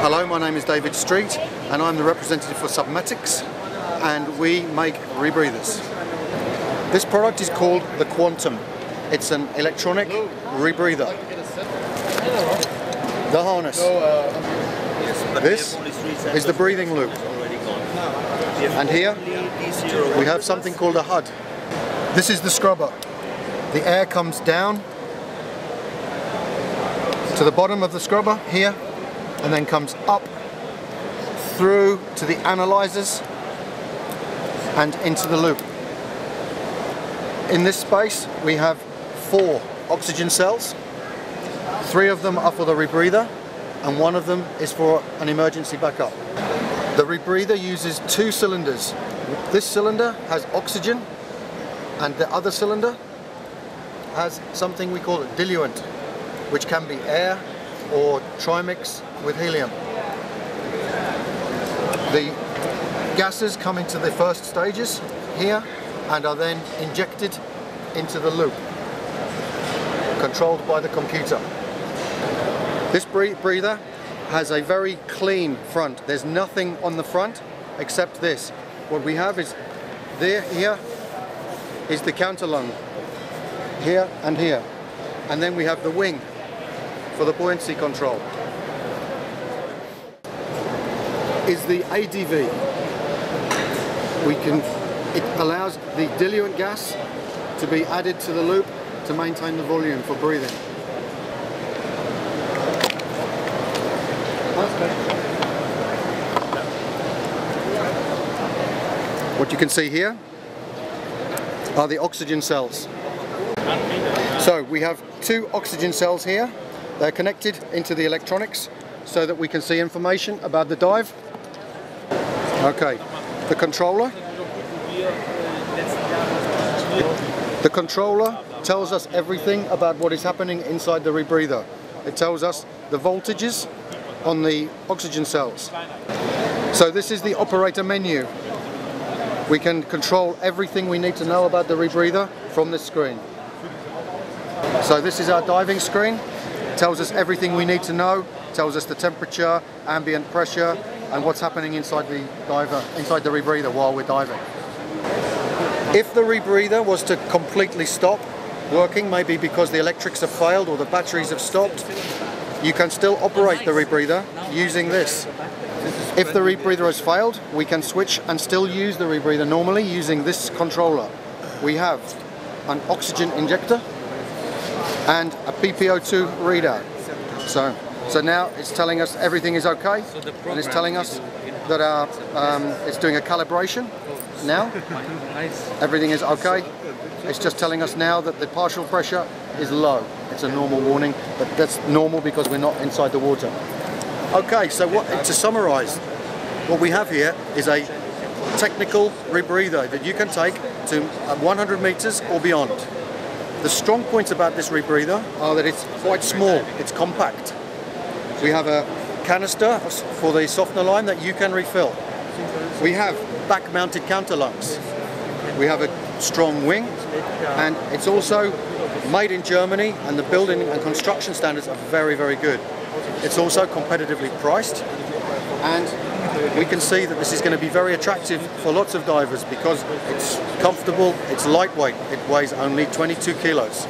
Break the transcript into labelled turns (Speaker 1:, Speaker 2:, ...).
Speaker 1: Hello, my name is David Street and I'm the representative for Matix, and we make rebreathers. This product is called the Quantum. It's an electronic rebreather. The harness. This is the breathing loop. And here we have something called a HUD. This is the scrubber. The air comes down to the bottom of the scrubber here and then comes up through to the analyzers and into the loop. In this space we have 4 oxygen cells. 3 of them are for the rebreather and 1 of them is for an emergency backup. The rebreather uses 2 cylinders. This cylinder has oxygen and the other cylinder has something we call a diluent, which can be air or trimix with helium. The gases come into the first stages here and are then injected into the loop, controlled by the computer. This breather has a very clean front. There's nothing on the front except this. What we have is here is the counter lung, here and here, and then we have the wing for the buoyancy control. Is the ADV. It allows the diluent gas to be added to the loop to maintain the volume for breathing. What you can see here are the oxygen cells. So we have 2 oxygen cells here. They're connected into the electronics so that we can see information about the dive. Okay, the controller. The controller tells us everything about what is happening inside the rebreather. It tells us the voltages on the oxygen cells. So this is the operator menu. We can control everything we need to know about the rebreather from this screen. So this is our diving screen. It tells us everything we need to know. It tells us the temperature, ambient pressure, and what's happening inside the rebreather while we're diving. If the rebreather was to completely stop working, maybe because the electrics have failed or the batteries have stopped, you can still operate the rebreather using this. If the rebreather has failed, we can switch and still use the rebreather normally using this controller. We have an oxygen injector and a PPO2 readout. So now it's telling us everything is okay, and it's telling us that it's doing a calibration now. Everything is okay. It's just telling us now that the partial pressure is low. It's a normal warning, but that's normal because we're not inside the water. Okay, so to summarize, what we have here is a technical rebreather that you can take to 100 meters or beyond. The strong points about this rebreather are that it's quite small, it's compact. We have a canister for the softener line that you can refill. We have back-mounted counter lungs. We have a strong wing, and it's also made in Germany, and the building and construction standards are very, very good. It's also competitively priced, and we can see that this is going to be very attractive for lots of divers because it's comfortable, it's lightweight, it weighs only 22 kilos.